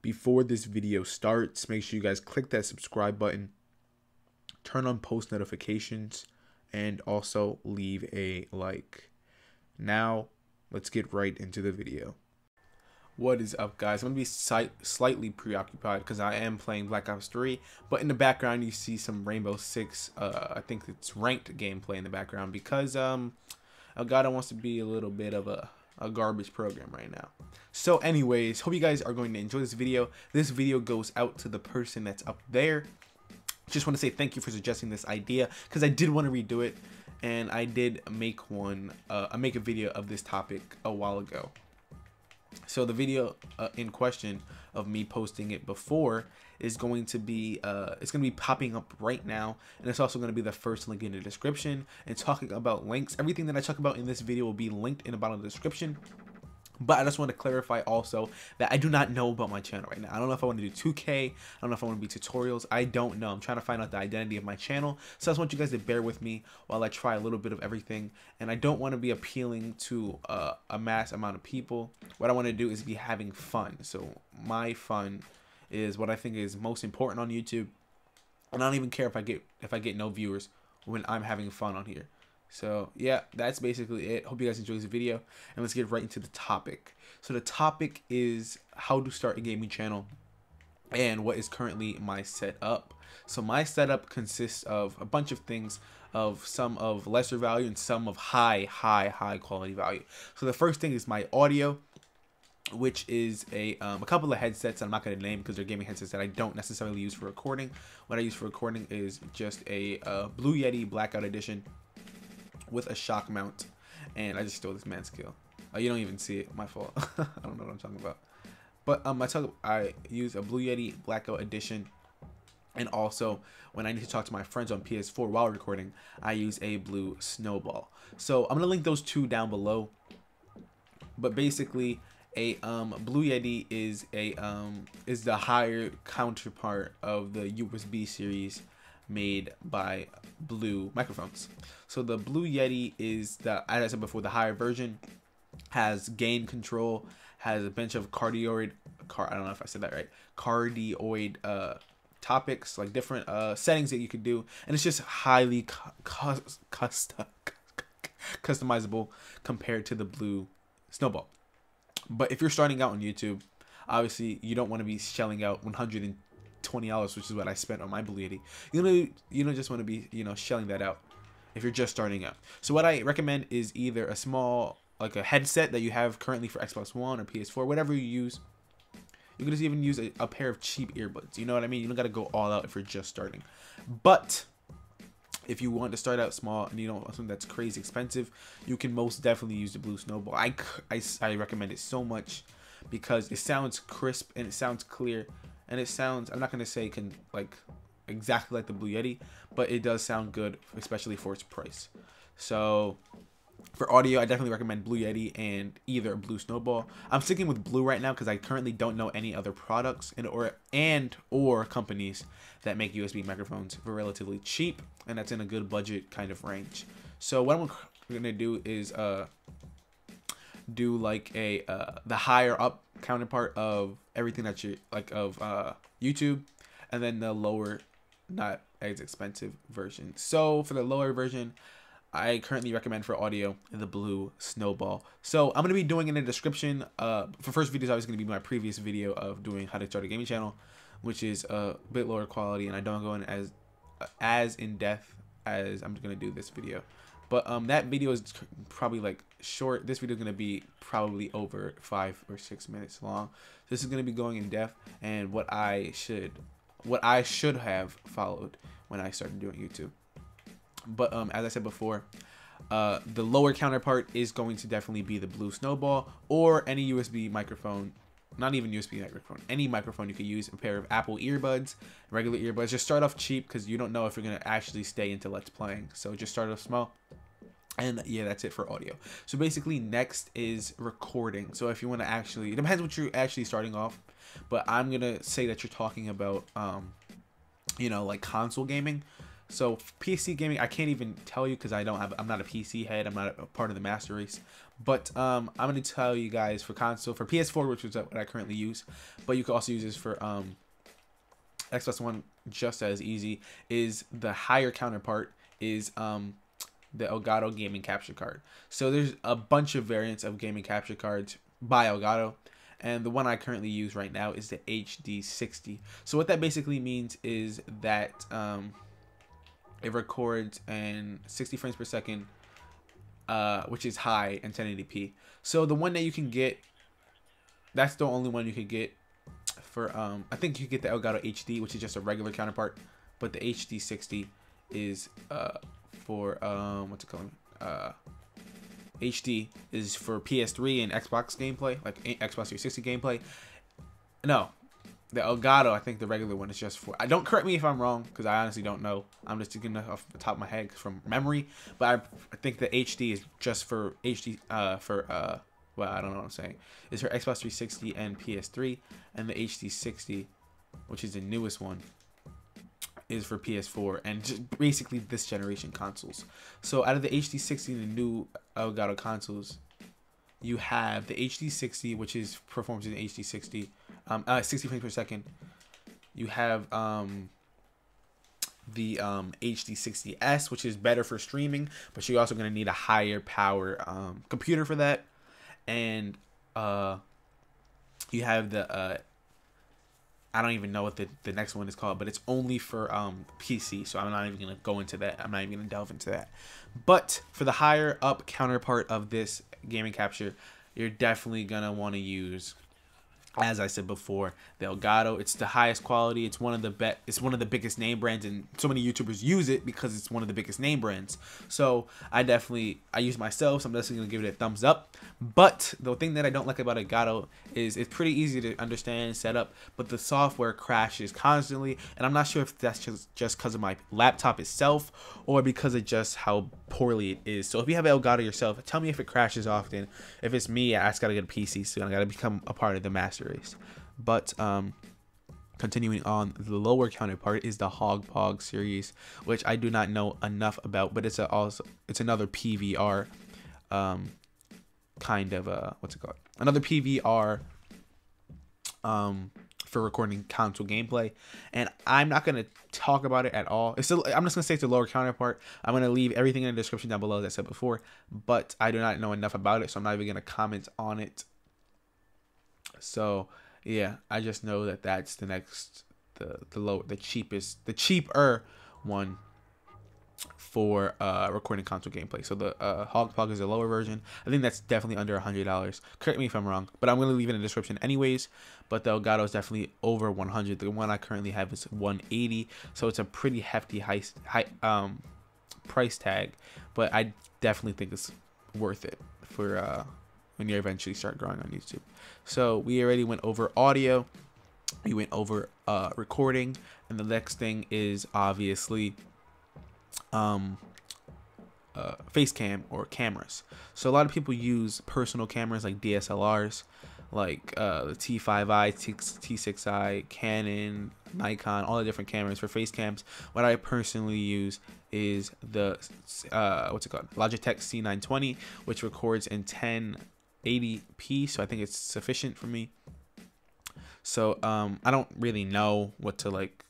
before this video starts, make sure you guys click that subscribe button, turn on post notifications, and also leave a like. Now, let's get right into the video. What is up, guys? I'm going to be slightly preoccupied because I am playing Black Ops 3, but in the background you see some Rainbow Six, I think it's ranked gameplay in the background because Elgato wants to be a little bit of a garbage program right now. So anyways, hope you guys are going to enjoy this video. This video goes out to the person that's up there. Just want to say thank you for suggesting this idea because I did want to redo it, and I did make a video of this topic a while ago. So the video in question of me posting it before is going to be it's going to be popping up right now, and it's also going to be the first link in the description. And talking about links, everything that I talk about in this video will be linked in the bottom of the description. But I just want to clarify also that I do not know about my channel right now. I don't know if I want to do 2K. I don't know if I want to be tutorials. I don't know. I'm trying to find out the identity of my channel. So I just want you guys to bear with me while I try a little bit of everything. And I don't want to be appealing to a mass amount of people. What I want to do is be having fun. So my fun is what I think is most important on YouTube. And I don't even care if I get no viewers when I'm having fun on here. So yeah, that's basically it. Hope you guys enjoy this video, and let's get right into the topic. So the topic is how to start a gaming channel and what is currently my setup. So my setup consists of a bunch of things, of some of lesser value and some of high quality value. So the first thing is my audio, which is a couple of headsets I'm not going to name because they're gaming headsets that I don't necessarily use for recording. What I use for recording is just a Blue Yeti Blackout Edition with a shock mount, and I just stole this man's skill. You don't even see it. My fault. I don't know what I'm talking about. But I use a Blue Yeti Blackout Edition, and also when I need to talk to my friends on PS4 while recording, I use a Blue Snowball. So I'm gonna link those two down below. But basically, a Blue Yeti is the higher counterpart of the USB series made by Blue microphones. So the Blue Yeti is as I said before, the higher version, has gain control, has a bunch of I don't know if I said that right, cardioid topics, like different settings that you could do, and it's just highly customizable compared to the Blue Snowball. But if you're starting out on YouTube, obviously you don't want to be shelling out $120, which is what I spent on my Blue Yeti. You don't just want to be, shelling that out if you're just starting out. So what I recommend is either a small, like a headset that you have currently for Xbox One or PS4, whatever you use. You can just even use a pair of cheap earbuds. You know what I mean? You don't got to go all out if you're just starting. But if you want to start out small and you don't want something that's crazy expensive, you can most definitely use the Blue Snowball. I recommend it so much because it sounds crisp and it sounds clear. And it sounds, I'm not going to say exactly like the Blue Yeti, but it does sound good, especially for its price. So for audio, I definitely recommend Blue Yeti and either Blue Snowball. I'm sticking with Blue right now because I currently don't know any other products or companies that make USB microphones for relatively cheap, and that's in a good budget kind of range. So what I'm going to do is do like the higher up counterpart of everything that you like of YouTube, and then the lower, not as expensive version. So for the lower version, I currently recommend for audio the Blue Snowball. So I'm going to be doing in the description. For first videos, obviously going to be my previous video of doing how to start a gaming channel, which is a bit lower quality, and I don't go in as in depth as I'm going to do this video. But that video is probably like short. This video is going to be probably over 5 or 6 minutes long. This is going to be going in depth and what I should have followed when I started doing YouTube. But as I said before, the lower counterpart is going to definitely be the Blue Snowball or any USB microphone. Not even USB microphone, any microphone you could use. A pair of Apple earbuds, regular earbuds. Just start off cheap because you don't know if you're going to actually stay into Let's Playing. So just start off small. And yeah, that's it for audio. So basically next is recording. So if you want to actually, it depends what you're actually starting off, but I'm going to say that you're talking about, like console gaming. So PC gaming, I can't even tell you because I'm not a PC head. I'm not a part of the master race. But I'm gonna tell you guys for console, for PS4, which is what I currently use, but you can also use this for Xbox One just as easy. Is the higher counterpart is the Elgato gaming capture card. So there's a bunch of variants of gaming capture cards by Elgato, and the one I currently use right now is the HD60. So what that basically means is that it records in 60 frames per second, which is high in 1080p. So the one that you can get, that's the only one you could get for I think you get the Elgato HD, which is just a regular counterpart, but the HD60 is for what's it called? HD is for PS3 and Xbox gameplay, like Xbox 360 gameplay. No, the Elgato, I think the regular one is just for. I don't correct me if I'm wrong, because I honestly don't know. I'm just thinking off the top of my head from memory. But I think the HD is just for HD well, I don't know what I'm saying. It's for Xbox 360 and PS3, and the HD60, which is the newest one, is for PS4 and just basically this generation consoles. So out of the HD60 and the new Elgato consoles, you have the HD60, which is performs in HD60, 60 frames per second. You have the HD60S, which is better for streaming, but you're also going to need a higher power computer for that. And you have the I don't even know what the next one is called, but it's only for PC, so I'm not even gonna go into that. I'm not even gonna delve into that. But for the higher up counterpart of this gaming capture, you're definitely gonna want to use, as I said before, the Elgato. It's the highest quality. It's one of the It's one of the biggest name brands, and so many YouTubers use it because it's one of the biggest name brands. So I use myself, so I'm definitely gonna give it a thumbs up. But the thing that I don't like about Elgato is it's pretty easy to understand and set up, but the software crashes constantly, and I'm not sure if that's just because of my laptop itself or because of just how poorly it is. So if you have Elgato yourself, tell me if it crashes often. If it's me, I just gotta get a PC soon. I gotta become a part of the master race. But continuing on, the lower counterpart is the Hog series, which I do not know enough about, but it's another PVR kind of what's it called? Another PVR for recording console gameplay, and I'm not gonna talk about it at all. I'm just gonna say it's a lower counterpart. I'm gonna leave everything in the description down below, as I said before, but I do not know enough about it, so I'm not even gonna comment on it. So yeah, I just know that that's the next, the cheaper one for recording console gameplay. So the Hog is a lower version. I think that's definitely under $100. Correct me if I'm wrong, but I'm gonna leave it in the description anyways. But the Elgato is definitely over 100. The one I currently have is 180, so it's a pretty hefty high price tag. But I definitely think it's worth it for when you eventually start growing on YouTube. So we already went over audio, we went over recording, and the next thing is obviously face cam or cameras. So a lot of people use personal cameras like DSLRs, like the T5i, T6i, Canon, Nikon, all the different cameras for face cams. What I personally use is the what's it called, Logitech C920, which records in 1080p, so I think it's sufficient for me. So I don't really know what to like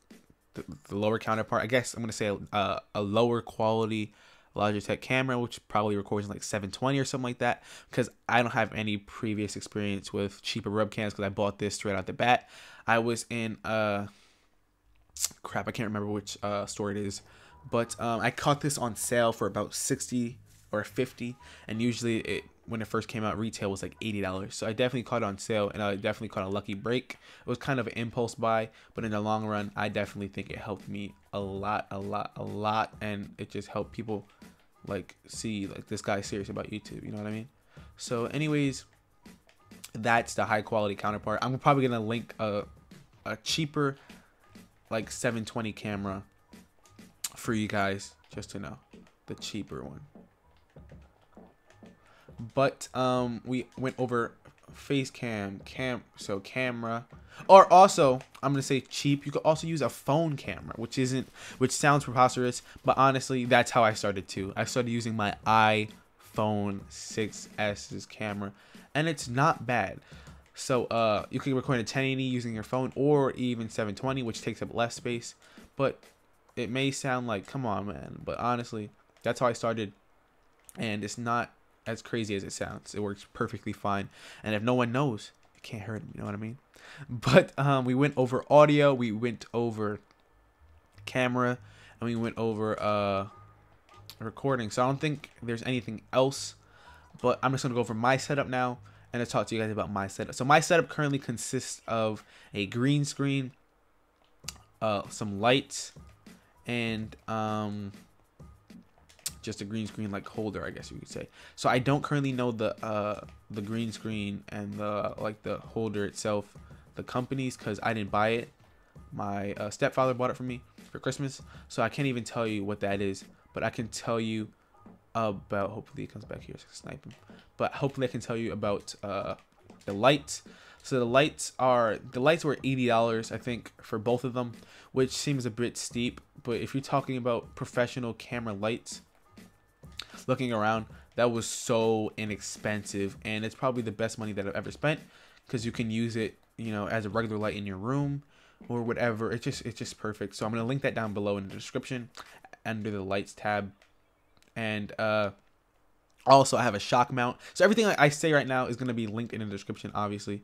the lower counterpart. I guess I'm gonna say a lower quality Logitech camera, which probably records in like 720 or something like that, because I don't have any previous experience with cheaper webcams because I bought this straight out the bat. I was in crap, I can't remember which store it is, but I caught this on sale for about 60 or 50, and usually when it first came out, retail was like $80. So I definitely caught it on sale, and I definitely caught a lucky break. It was kind of an impulse buy, but in the long run, I definitely think it helped me a lot, and it just helped people like see like this guy's serious about YouTube. You know what I mean? So anyways, that's the high quality counterpart. I'm probably gonna link a cheaper like 720 camera for you guys just to know, the cheaper one. But we went over face cam, so camera, or also I'm gonna say cheap. You could also use a phone camera, which sounds preposterous, but honestly, that's how I started too. I started using my iPhone 6s's camera, and it's not bad. So you can record in 1080 using your phone, or even 720, which takes up less space. But it may sound like, come on, man, but honestly, that's how I started, and it's not as crazy as it sounds. It works perfectly fine, and if no one knows, it can't hurt them, you know what I mean? But we went over audio, we went over camera, and we went over recording. So I don't think there's anything else, but I'm just gonna go over my setup now and to talk to you guys about my setup. So my setup currently consists of a green screen, some lights, and just a green screen like holder, I guess you could say. So I don't currently know the green screen and the holder itself, the companies, because I didn't buy it. My stepfather bought it for me for Christmas, so I can't even tell you what that is. But I can tell you about, hopefully he comes back here so I can snipe him, but hopefully I can tell you about the lights. So the lights were $80, I think, for both of them, which seems a bit steep. But if you're talking about professional camera lights, looking around, that was so inexpensive, and it's probably the best money that I've ever spent, because you can use it, you know, as a regular light in your room or whatever. It's just perfect. So I'm gonna link that down below in the description under the lights tab. And also I have a shock mount. So everything I say right now is going to be linked in the description, obviously.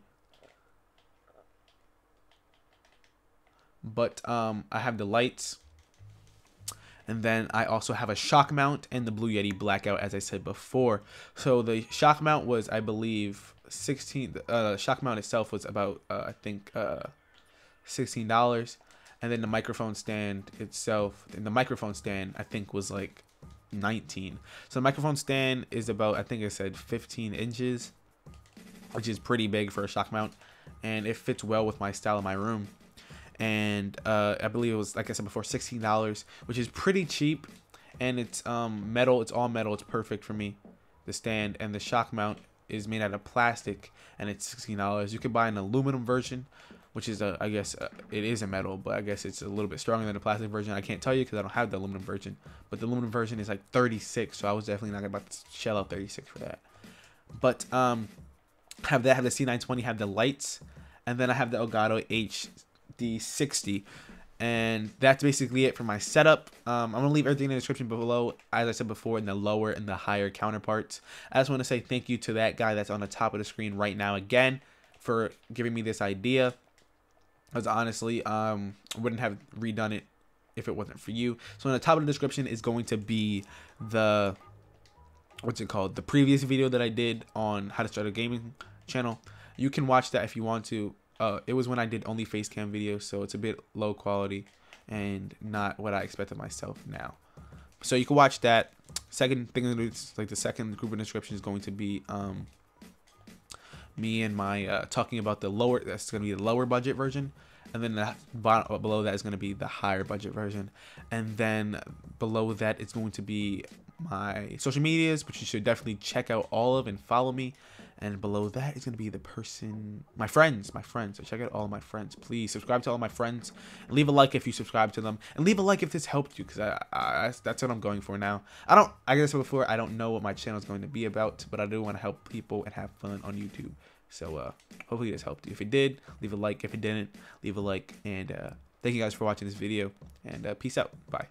But I have the lights, and then I also have a shock mount and the Blue Yeti blackout, as I said before. So the shock mount was, I believe, shock mount itself was about I think $16. And then the microphone stand itself, and the microphone stand I think was like 19. So the microphone stand is about, I think I said 15 inches, which is pretty big for a shock mount, and it fits well with my style in my room. And I believe it was, like I said before, $16, which is pretty cheap, and it's metal. It's all metal. It's perfect for me. The stand and the shock mount is made out of plastic, and it's $16. You could buy an aluminum version, which is I guess it is a metal, but I guess it's a little bit stronger than the plastic version. I can't tell you because I don't have the aluminum version, but the aluminum version is like 36, so I was definitely not about to shell out 36 for that. But have the C920, have the lights, and then I have the Elgato HD60, and that's basically it for my setup. I'm gonna leave everything in the description below, as I said before, in the lower and the higher counterparts. I just want to say thank you to that guy that's on the top of the screen right now again for giving me this idea. Because honestly, wouldn't have redone it if it wasn't for you. So on the top of the description is going to be the, the previous video that I did on how to start a gaming channel. You can watch that if you want to. It was when I did only face cam videos, so it's a bit low quality and not what I expected myself now. So you can watch that. Second thing, like the second group of description is going to be me and my talking about the lower, that's going to be the lower budget version, and then the bottom below that is going to be the higher budget version, and then below that it's going to be my social medias, which you should definitely check out all of and follow me. And below that is going to be my friends. So check out all of my friends. Please subscribe to all my friends. And leave a like if you subscribe to them. And leave a like if this helped you, because that's what I'm going for now. I guess before, I don't know what my channel is going to be about, but I do want to help people and have fun on YouTube. So hopefully this helped you. If it did, leave a like. If it didn't, leave a like. And thank you guys for watching this video. And peace out. Bye.